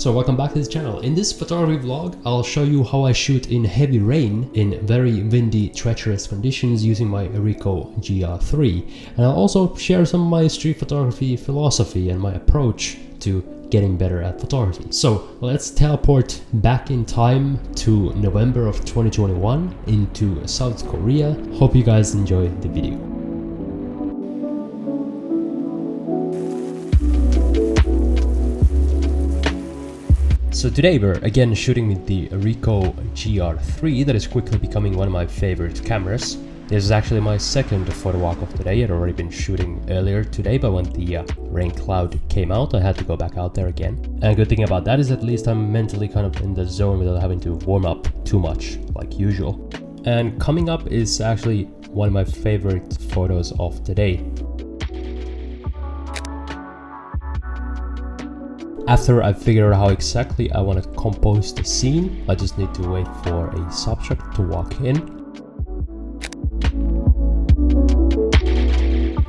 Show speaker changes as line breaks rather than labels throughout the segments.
So welcome back to this channel. In this photography vlog, I'll show you how I shoot in heavy rain in very windy, treacherous conditions using my Ricoh GR3. And I'll also share some of my street photography philosophy and my approach to getting better at photography. So let's teleport back in time to November of 2021 into South Korea. Hope you guys enjoy the video. So today we're again shooting with the Ricoh GR3 that is quickly becoming one of my favorite cameras. This is actually my second photo walk of today. I'd already been shooting earlier today, but when the rain cloud came out, I had to go back out there again. And a good thing about that is at least I'm mentally kind of in the zone without having to warm up too much like usual. And coming up is actually one of my favorite photos of today. After I figure out how exactly I want to compose the scene, I just need to wait for a subject to walk in.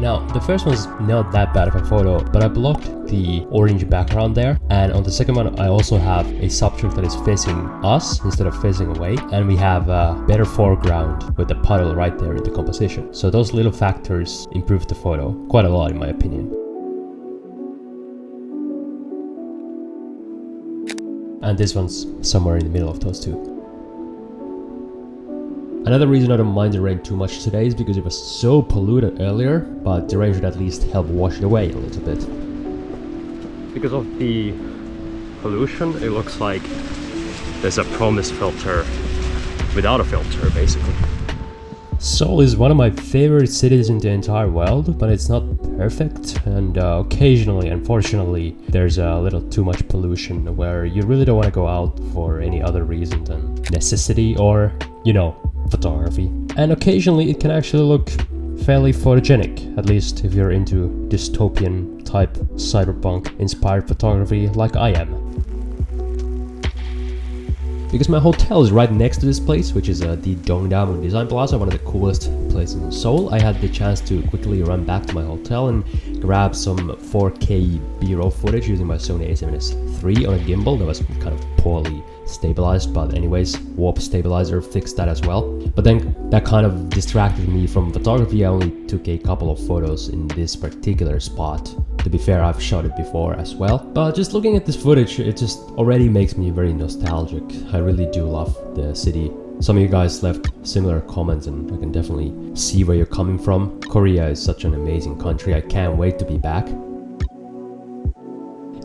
Now, the first one's not that bad of a photo, but I blocked the orange background there. And on the second one, I also have a subject that is facing us instead of facing away. And we have a better foreground with the puddle right there in the composition. So those little factors improve the photo quite a lot in my opinion. And this one's somewhere in the middle of those two. Another reason I don't mind the rain too much today is because it was so polluted earlier, but the rain should at least help wash it away a little bit. Because of the pollution, it looks like there's a promise filter without a filter, basically. Seoul is one of my favorite cities in the entire world, but it's not perfect, and occasionally, unfortunately, there's a little too much pollution where you really don't want to go out for any other reason than necessity or, you know, photography. And occasionally it can actually look fairly photogenic, at least if you're into dystopian type cyberpunk inspired photography like I am. Because my hotel is right next to this place, which is the Dongdaemun Design Plaza, one of the coolest places in Seoul, I had the chance to quickly run back to my hotel and grab some 4K B-roll footage using my Sony a7S III on a gimbal that was kind of poorly stabilized, but anyways, warp stabilizer fixed that as well. But then that kind of distracted me from photography. I only took a couple of photos in this particular spot. To be fair, I've shot it before as well. But just looking at this footage, it just already makes me very nostalgic. I really do love the city. Some of you guys left similar comments and I can definitely see where you're coming from. Korea is such an amazing country. I can't wait to be back.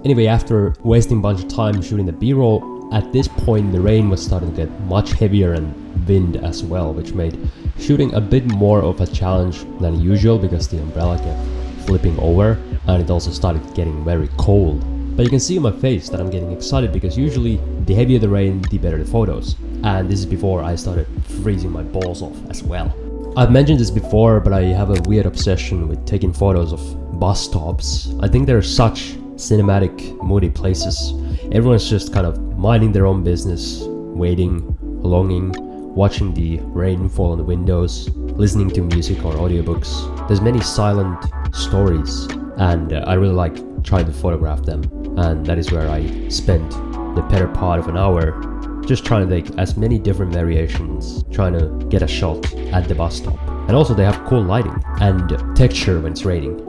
Anyway, after wasting a bunch of time shooting the B-roll, at this point the rain was starting to get much heavier and wind as well, which made shooting a bit more of a challenge than usual because the umbrella kept flipping over and it also started getting very cold. But you can see on my face that I'm getting excited because usually the heavier the rain, the better the photos. And this is before I started freezing my balls off as well. I've mentioned this before, but I have a weird obsession with taking photos of bus stops. I think they're such cinematic, moody places. Everyone's just kind of minding their own business, waiting, longing, watching the rain fall on the windows, listening to music or audiobooks. There's many silent stories and I really like trying to photograph them, and that is where I spent the better part of an hour just trying to take as many different variations, trying to get a shot at the bus stop. And also they have cool lighting and texture when it's raining.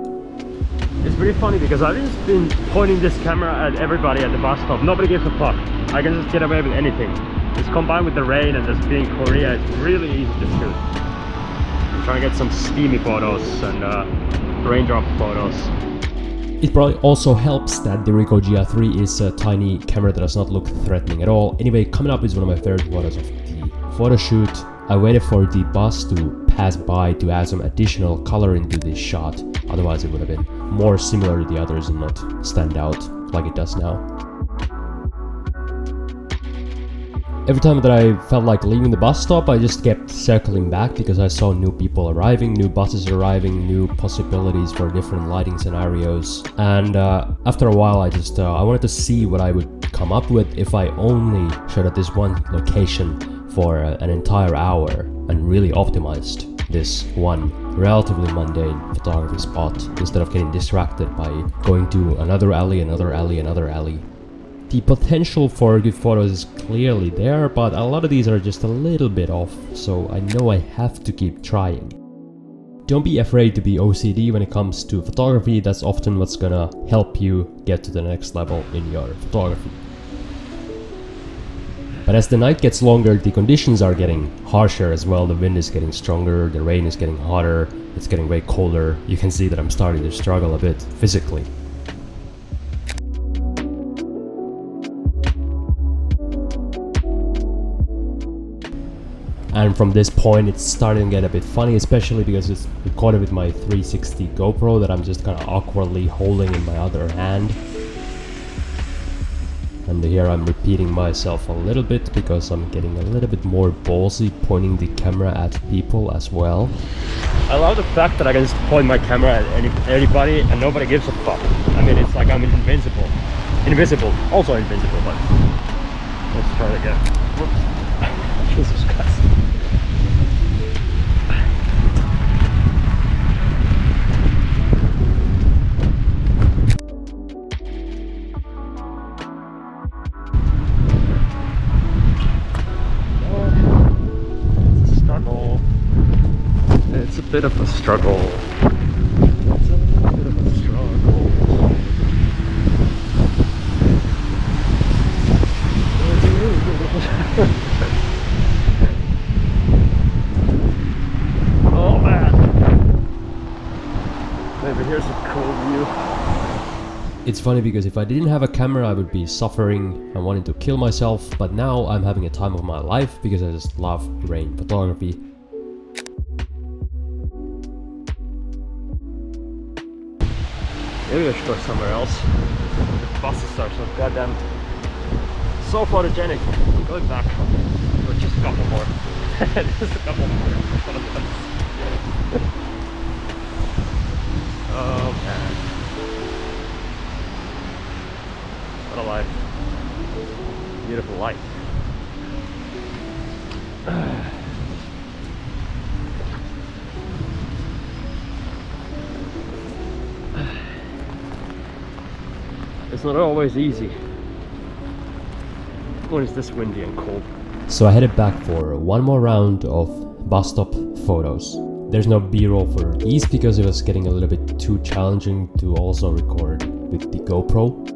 It's pretty funny because I've just been pointing this camera at everybody at the bus stop. Nobody gives a fuck. I can just get away with anything. It's combined with the rain and just being Korea, it's really easy to shoot. I'm trying to get some steamy photos and raindrop photos. It probably also helps that the Ricoh GR3 is a tiny camera that does not look threatening at all. Anyway, coming up is one of my favorite photos of the photo shoot. I waited for the bus to pass by to add some additional color into this shot. Otherwise it would have been more similar to the others and not stand out like it does now. Every time that I felt like leaving the bus stop, I just kept circling back because I saw new people arriving, new buses arriving, new possibilities for different lighting scenarios. And after a while, I wanted to see what I would come up with if I only shot at this one location for an entire hour and really optimized this one relatively mundane photography spot instead of getting distracted by going to another alley, another alley, another alley. The potential for good photos is clearly there, but a lot of these are just a little bit off, so I know I have to keep trying. Don't be afraid to be OCD when it comes to photography. That's often what's gonna help you get to the next level in your photography. But as the night gets longer, the conditions are getting harsher as well. The wind is getting stronger, the rain is getting hotter, it's getting way colder. You can see that I'm starting to struggle a bit physically. And from this point it's starting to get a bit funny, especially because it's recorded with my 360 GoPro that I'm just kind of awkwardly holding in my other hand. And here I'm repeating myself a little bit because I'm getting a little bit more ballsy pointing the camera at people as well. I love the fact that I can just point my camera at anybody and nobody gives a fuck. I mean, it's like I'm invincible. Invisible, also invincible, but let's try it again. Whoops. Jesus Christ. It's a bit of a struggle. It's a little bit of a struggle. Oh man. Maybe here's a cool view. It's funny because if I didn't have a camera I would be suffering and wanting to kill myself, but now I'm having a time of my life because I just love rain photography. Maybe I should go somewhere else. The buses are so goddamn so photogenic. I'm going back for just a couple more. Just a couple more. Oh man. What a life. Beautiful life. It's not always easy when it's this windy and cold. So I headed back for one more round of bus stop photos. There's no B-roll for these because it was getting a little bit too challenging to also record with the GoPro.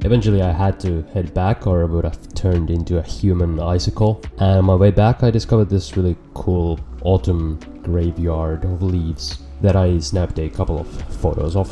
Eventually I had to head back or I would have turned into a human icicle. And on my way back I discovered this really cool autumn graveyard of leaves that I snapped a couple of photos of.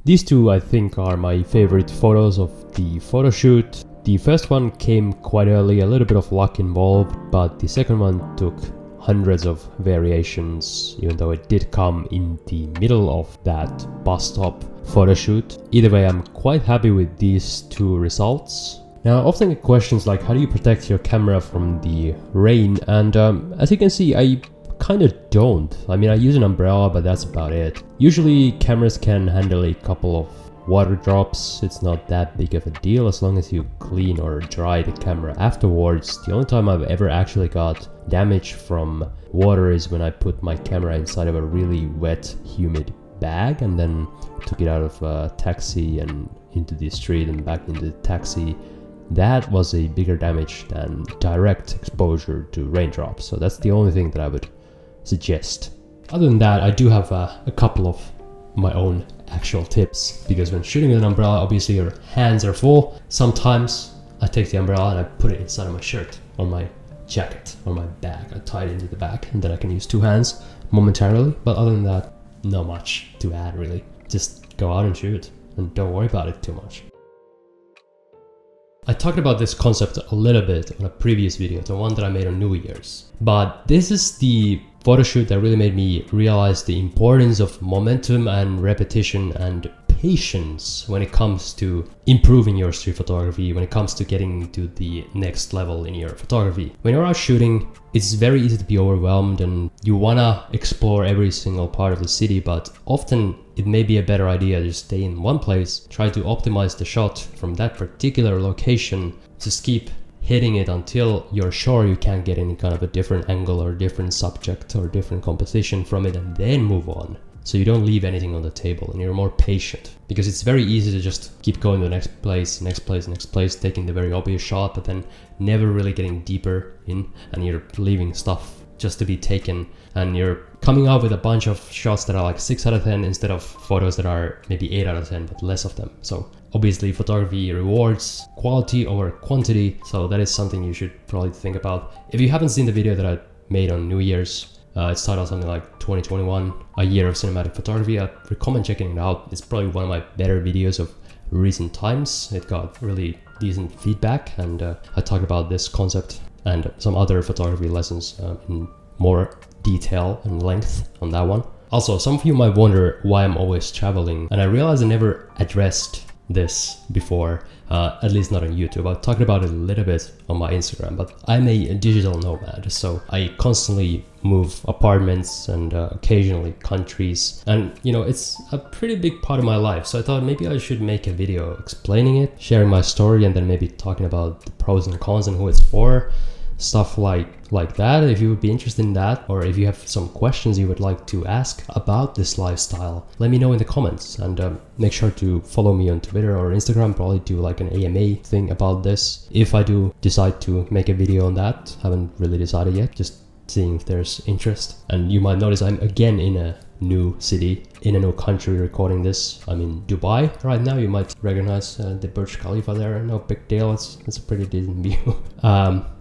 These two I think are my favorite photos of the photo shoot. The first one came quite early, a little bit of luck involved, but the second one took hundreds of variations, even though it did come in the middle of that bus stop photo shoot. Either way, I'm quite happy with these two results. Now, I often get questions like, how do you protect your camera from the rain? And as you can see, I kind of don't. I mean, I use an umbrella, but that's about it. Usually cameras can handle a couple of water drops. It's not that big of a deal as long as you clean or dry the camera afterwards. The only time I've ever actually got damage from water is when I put my camera inside of a really wet, humid bag and then took it out of a taxi and into the street and back into the taxi. That was a bigger damage than direct exposure to raindrops. So that's the only thing that I would suggest. Other than that, I do have a couple of my own actual tips, because when shooting with an umbrella, obviously your hands are full. Sometimes I take the umbrella and I put it inside of my shirt or my jacket or my bag. I tie it into the back and then I can use two hands momentarily. But other than that, not much to add really. Just go out and shoot and don't worry about it too much. I talked about this concept a little bit on a previous video, the one that I made on New Year's. But this is the photo shoot that really made me realize the importance of momentum and repetition and patience when it comes to improving your street photography, when it comes to getting to the next level in your photography. When you're out shooting, it's very easy to be overwhelmed and you wanna explore every single part of the city, but often it may be a better idea to just stay in one place, try to optimize the shot from that particular location, just keep hitting it until you're sure you can't get any kind of a different angle or different subject or different composition from it, and then move on. So you don't leave anything on the table and you're more patient, because it's very easy to just keep going to the next place, taking the very obvious shot, but then never really getting deeper in, and you're leaving stuff just to be taken, and you're coming out with a bunch of shots that are like 6 out of 10 instead of photos that are maybe 8 out of 10, but less of them. So obviously photography rewards quality over quantity, so that is something you should probably think about. If you haven't seen the video that I made on New Year's, it's titled something like 2021, a year of cinematic photography, I recommend checking it out. It's probably one of my better videos of recent times. It got really decent feedback, and I talk about this concept and some other photography lessons in more detail and length on that one. Also, some of you might wonder why I'm always traveling, and I realized I never addressed this before, at least not on YouTube. I talked about it a little bit on my Instagram, but I'm a digital nomad, so I constantly move apartments and occasionally countries, and you know, it's a pretty big part of my life. So I thought maybe I should make a video explaining it, sharing my story, and then maybe talking about the pros and cons and who it's for, stuff like that. If you would be interested in that, or if you have some questions you would like to ask about this lifestyle, let me know in the comments, and make sure to follow me on Twitter or Instagram. Probably do like an AMA thing about this if I do decide to make a video on that. Haven't really decided yet, just seeing if there's interest. And you might notice I'm again in a new city, in a new country recording this. I'm in Dubai right now. You might recognize the Burj Khalifa there. No big deal, it's a pretty decent view.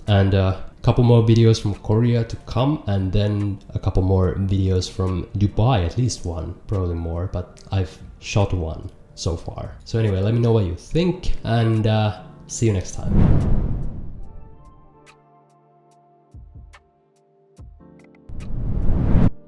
And a couple more videos from Korea to come, and then a couple more videos from Dubai, at least one, probably more, but I've shot one so far. So anyway, let me know what you think, and see you next time.